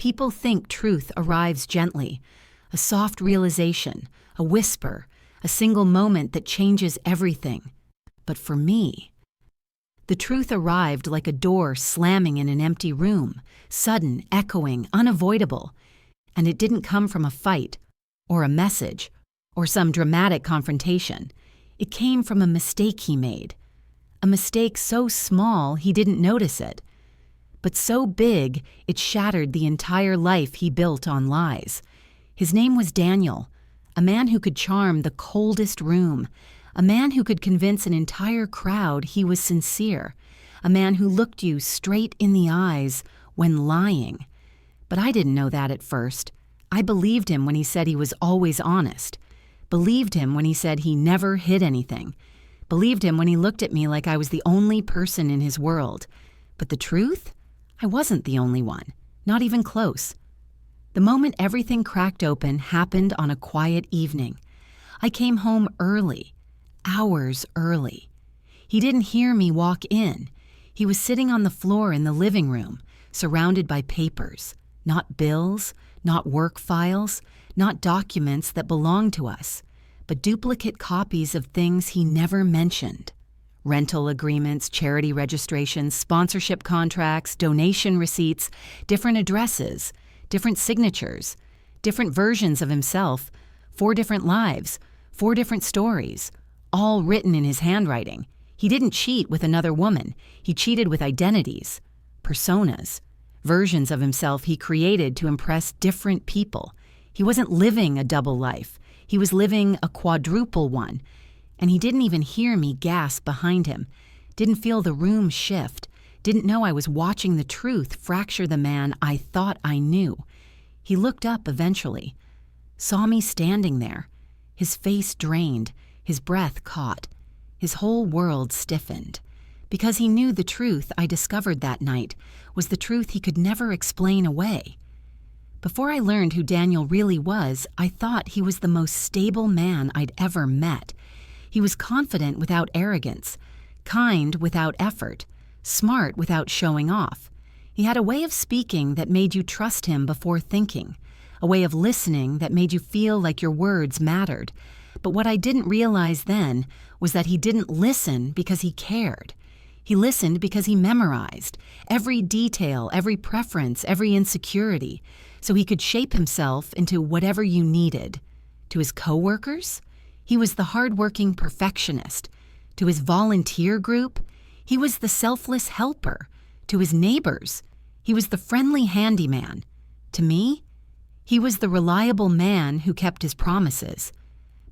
People think truth arrives gently, a soft realization, a whisper, a single moment that changes everything. But for me, the truth arrived like a door slamming in an empty room, sudden, echoing, unavoidable. And it didn't come from a fight, or a message, or some dramatic confrontation. It came from a mistake he made. A mistake so small he didn't notice it, but so big it shattered the entire life he built on lies. His name was Daniel, a man who could charm the coldest room, a man who could convince an entire crowd he was sincere, a man who looked you straight in the eyes when lying. But I didn't know that at first. I believed him when he said he was always honest, believed him when he said he never hid anything, believed him when he looked at me like I was the only person in his world. But the truth? I wasn't the only one, not even close. The moment everything cracked open happened on a quiet evening. I came home early, hours early. He didn't hear me walk in. He was sitting on the floor in the living room, surrounded by papers, not bills, not work files, not documents that belonged to us, but duplicate copies of things he never mentioned. Rental agreements, charity registrations, sponsorship contracts, donation receipts, different addresses, different signatures, different versions of himself, 4 different lives, 4 different stories, all written in his handwriting. He didn't cheat with another woman. He cheated with identities, personas, versions of himself he created to impress different people. He wasn't living a double life. He was living a quadruple one. And he didn't even hear me gasp behind him, didn't feel the room shift, didn't know I was watching the truth fracture the man I thought I knew. He looked up eventually, saw me standing there, his face drained, his breath caught, his whole world stiffened, because he knew the truth I discovered that night was the truth he could never explain away. Before I learned who Daniel really was, I thought he was the most stable man I'd ever met. He was confident without arrogance, kind without effort, smart without showing off. He had a way of speaking that made you trust him before thinking, a way of listening that made you feel like your words mattered. But what I didn't realize then was that he didn't listen because he cared. He listened because he memorized every detail, every preference, every insecurity, so he could shape himself into whatever you needed. To his coworkers, he was the hardworking perfectionist. To his volunteer group, he was the selfless helper. To his neighbors, he was the friendly handyman. To me, he was the reliable man who kept his promises.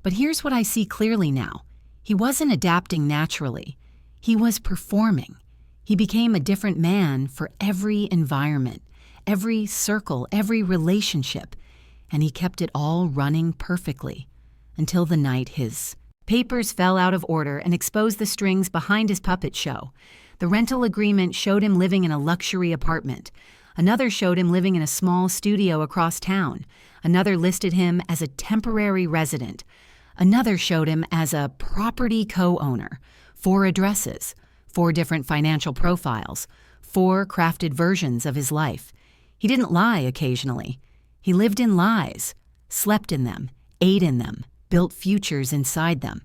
But here's what I see clearly now. He wasn't adapting naturally. He was performing. He became a different man for every environment, every circle, every relationship, and he kept it all running perfectly until the night his papers fell out of order and exposed the strings behind his puppet show. The rental agreement showed him living in a luxury apartment. Another showed him living in a small studio across town. Another listed him as a temporary resident. Another showed him as a property co-owner. 4 addresses, 4 different financial profiles, 4 crafted versions of his life. He didn't lie occasionally. He lived in lies, slept in them, ate in them, built futures inside them.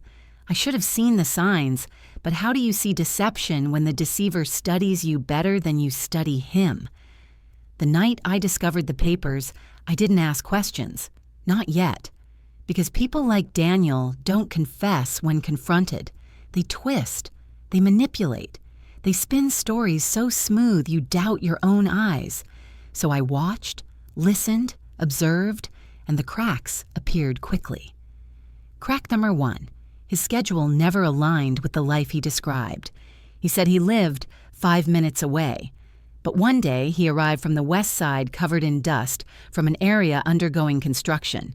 I should have seen the signs, but how do you see deception when the deceiver studies you better than you study him? The night I discovered the papers, I didn't ask questions. Not yet. Because people like Daniel don't confess when confronted. They twist. They manipulate. They spin stories so smooth you doubt your own eyes. So I watched, listened, observed, and the cracks appeared quickly. Crack number 1. His schedule never aligned with the life he described. He said he lived 5 minutes away. But one day he arrived from the west side covered in dust from an area undergoing construction,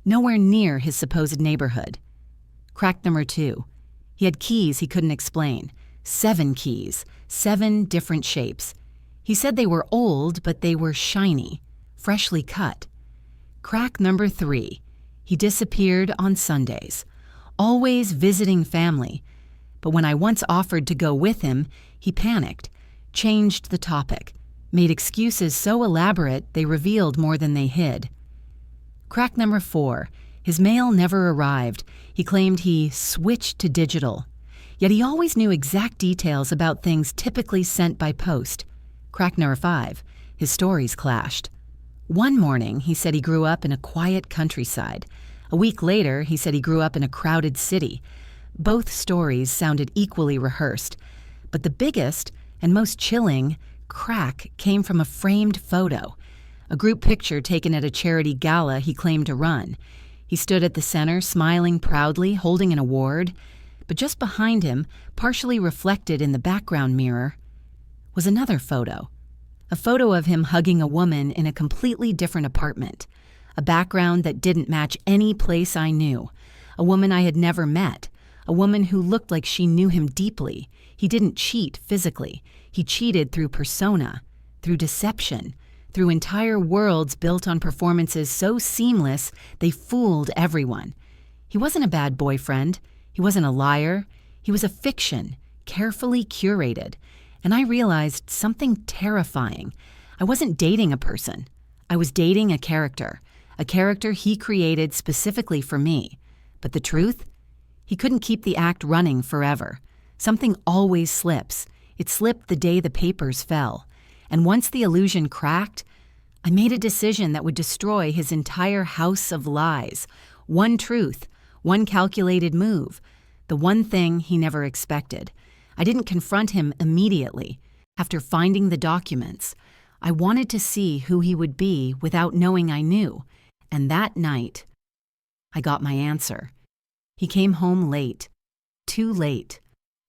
nowhere near his supposed neighborhood. Crack number 2. He had keys he couldn't explain. 7 keys, 7 different shapes. He said they were old, but they were shiny, freshly cut. Crack number 3. He disappeared on Sundays, always visiting family. But when I once offered to go with him, he panicked, changed the topic, made excuses so elaborate they revealed more than they hid. Crack number 4. His mail never arrived. He claimed he switched to digital. Yet he always knew exact details about things typically sent by post. Crack number 5. His stories clashed. One morning, he said he grew up in a quiet countryside. A week later, he said he grew up in a crowded city. Both stories sounded equally rehearsed. But the biggest and most chilling crack came from a framed photo, a group picture taken at a charity gala he claimed to run. He stood at the center, smiling proudly, holding an award. But just behind him, partially reflected in the background mirror, was another photo. A photo of him hugging a woman in a completely different apartment. A background that didn't match any place I knew. A woman I had never met. A woman who looked like she knew him deeply. He didn't cheat physically. He cheated through persona, through deception, through entire worlds built on performances so seamless they fooled everyone. He wasn't a bad boyfriend. He wasn't a liar. He was a fiction, carefully curated. And I realized something terrifying. I wasn't dating a person. I was dating a character he created specifically for me. But the truth? He couldn't keep the act running forever. Something always slips. It slipped the day the papers fell. And once the illusion cracked, I made a decision that would destroy his entire house of lies. One truth, one calculated move, the one thing he never expected. I didn't confront him immediately. After finding the documents, I wanted to see who he would be without knowing I knew. And that night, I got my answer. He came home late. Too late.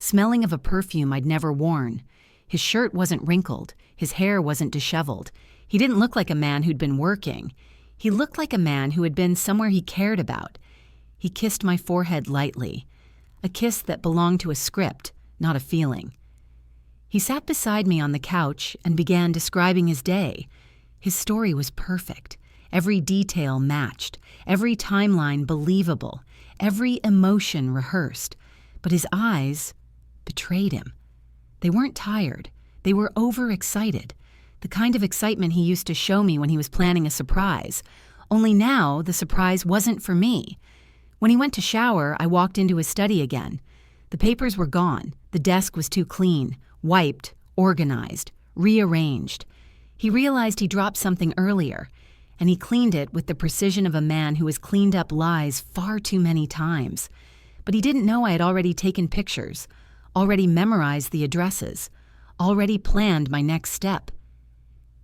Smelling of a perfume I'd never worn. His shirt wasn't wrinkled. His hair wasn't disheveled. He didn't look like a man who'd been working. He looked like a man who had been somewhere he cared about. He kissed my forehead lightly. A kiss that belonged to a script, not a feeling. He sat beside me on the couch and began describing his day. His story was perfect. Every detail matched. Every timeline believable. Every emotion rehearsed. But his eyes betrayed him. They weren't tired. They were overexcited. The kind of excitement he used to show me when he was planning a surprise. Only now, the surprise wasn't for me. When he went to shower, I walked into his study again. The papers were gone. The desk was too clean, wiped, organized, rearranged. He realized he dropped something earlier, and he cleaned it with the precision of a man who has cleaned up lies far too many times. But he didn't know I had already taken pictures, already memorized the addresses, already planned my next step.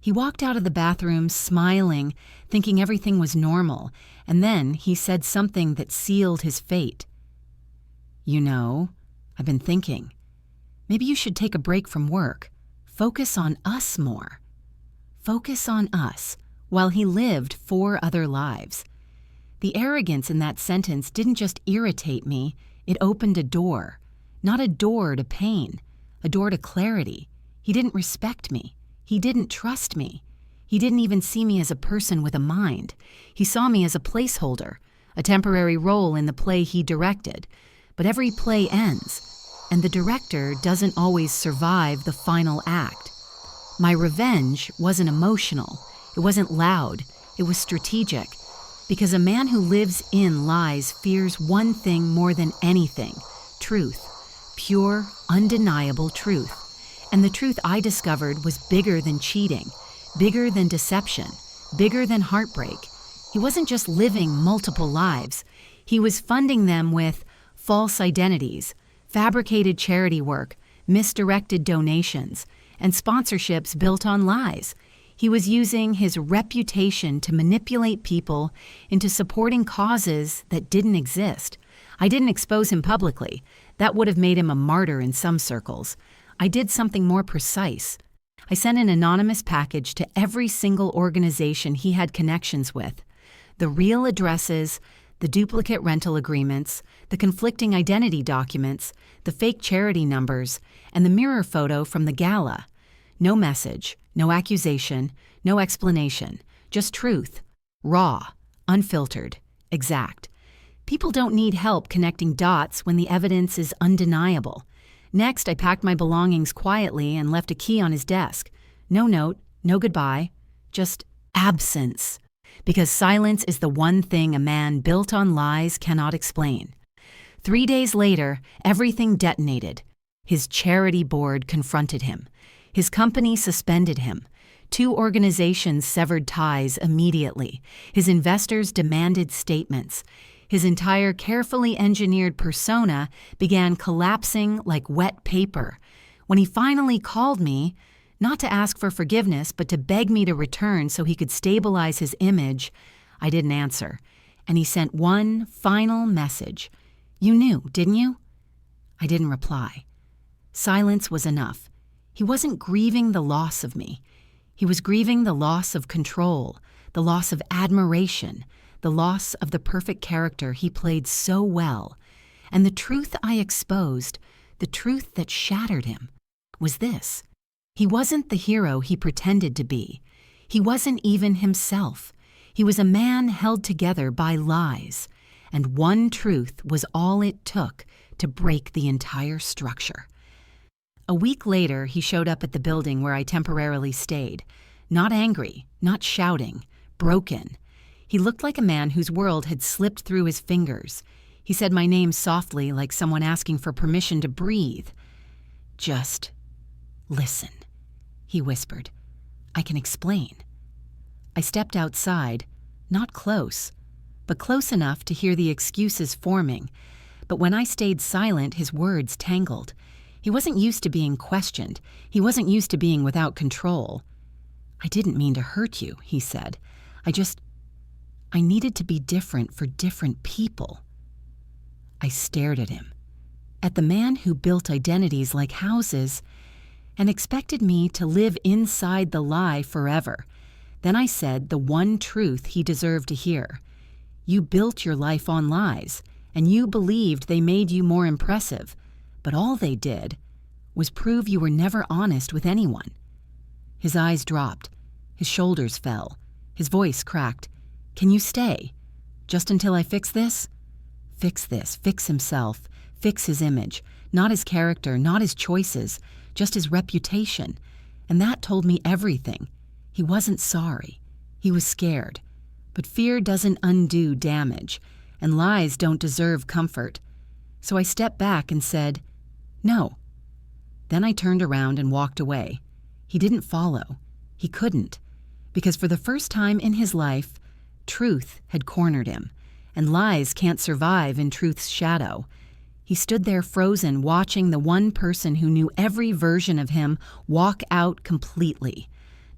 He walked out of the bathroom smiling, thinking everything was normal, and then he said something that sealed his fate. "You know, I've been thinking. Maybe you should take a break from work. Focus on us more." Focus on us, while he lived 4 other lives. The arrogance in that sentence didn't just irritate me, it opened a door. Not a door to pain, a door to clarity. He didn't respect me. He didn't trust me. He didn't even see me as a person with a mind. He saw me as a placeholder, a temporary role in the play he directed. But every play ends, and the director doesn't always survive the final act. My revenge wasn't emotional. It wasn't loud. It was strategic. Because a man who lives in lies fears one thing more than anything: truth. Pure, undeniable truth. And the truth I discovered was bigger than cheating, bigger than deception, bigger than heartbreak. He wasn't just living multiple lives. He was funding them with false identities, fabricated charity work, misdirected donations, and sponsorships built on lies. He was using his reputation to manipulate people into supporting causes that didn't exist. I didn't expose him publicly. That would have made him a martyr in some circles. I did something more precise. I sent an anonymous package to every single organization he had connections with. The real addresses, the duplicate rental agreements, the conflicting identity documents, the fake charity numbers, and the mirror photo from the gala. No message, no accusation, no explanation, just truth. Raw, unfiltered, exact. People don't need help connecting dots when the evidence is undeniable. Next, I packed my belongings quietly and left a key on his desk. No note, No goodbye, just absence. Because silence is the one thing a man built on lies cannot explain. 3 days later, everything detonated. His charity board confronted him. His company suspended him. 2 organizations severed ties immediately. His investors demanded statements. His entire carefully engineered persona began collapsing like wet paper. When he finally called me, not to ask for forgiveness, but to beg me to return so he could stabilize his image, I didn't answer. And he sent one final message. "You knew, didn't you?" I didn't reply. Silence was enough. He wasn't grieving the loss of me. He was grieving the loss of control, the loss of admiration, the loss of the perfect character he played so well. And the truth I exposed, the truth that shattered him, was this. He wasn't the hero he pretended to be. He wasn't even himself. He was a man held together by lies. And one truth was all it took to break the entire structure. A week later, he showed up at the building where I temporarily stayed. Not angry, not shouting, broken. He looked like a man whose world had slipped through his fingers. He said my name softly, like someone asking for permission to breathe. "Just listen," he whispered. "I can explain." I stepped outside, not close, but close enough to hear the excuses forming. But when I stayed silent, his words tangled. He wasn't used to being questioned. He wasn't used to being without control. "I didn't mean to hurt you," he said. I needed to be different for different people." I stared at him, at the man who built identities like houses, and expected me to live inside the lie forever. Then I said the one truth he deserved to hear. "You built your life on lies, and you believed they made you more impressive, but all they did was prove you were never honest with anyone." His eyes dropped, his shoulders fell, his voice cracked. "Can you stay? Just until I fix this?" Fix this, fix himself, fix his image, not his character, not his choices, just his reputation. And that told me everything. He wasn't sorry. He was scared. But fear doesn't undo damage, and lies don't deserve comfort. So I stepped back and said, "No." Then I turned around and walked away. He didn't follow. He couldn't. Because for the first time in his life, truth had cornered him, and lies can't survive in truth's shadow. He stood there frozen, watching the one person who knew every version of him walk out completely.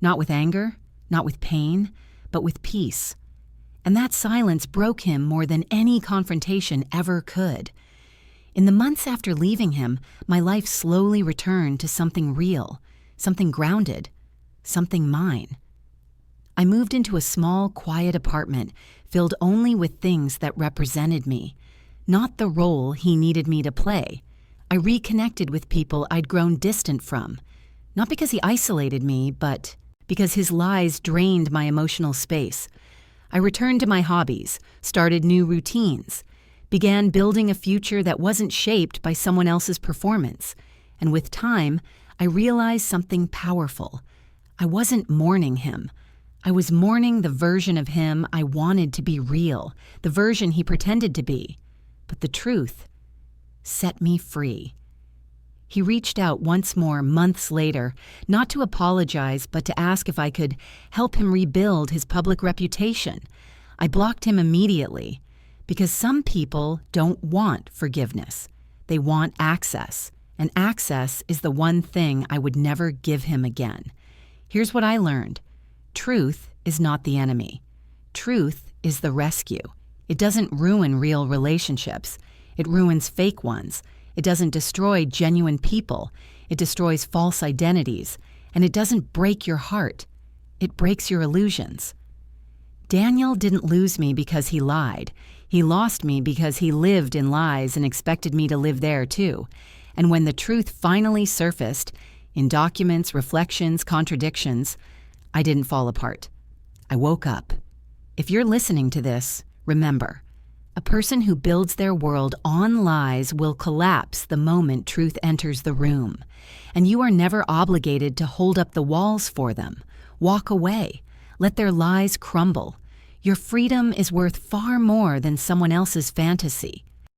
Not with anger, not with pain, but with peace. And that silence broke him more than any confrontation ever could. In the months after leaving him, my life slowly returned to something real, something grounded, something mine. I moved into a small, quiet apartment filled only with things that represented me, not the role he needed me to play. I reconnected with people I'd grown distant from, not because he isolated me, but because his lies drained my emotional space. I returned to my hobbies, started new routines, began building a future that wasn't shaped by someone else's performance. And with time, I realized something powerful. I wasn't mourning him. I was mourning the version of him I wanted to be real, the version he pretended to be. But the truth set me free. He reached out once more months later, not to apologize, but to ask if I could help him rebuild his public reputation. I blocked him immediately, because some people don't want forgiveness. They want access, and access is the one thing I would never give him again. Here's what I learned. Truth is not the enemy. Truth is the rescue. It doesn't ruin real relationships. It ruins fake ones. It doesn't destroy genuine people. It destroys false identities. And it doesn't break your heart. It breaks your illusions. Daniel didn't lose me because he lied. He lost me because he lived in lies and expected me to live there too. And when the truth finally surfaced, in documents, reflections, contradictions, I didn't fall apart. I woke up. If you're listening to this, remember, a person who builds their world on lies will collapse the moment truth enters the room, and you are never obligated to hold up the walls for them Walk away. Let their lies crumble. Your freedom is worth far more than someone else's fantasy.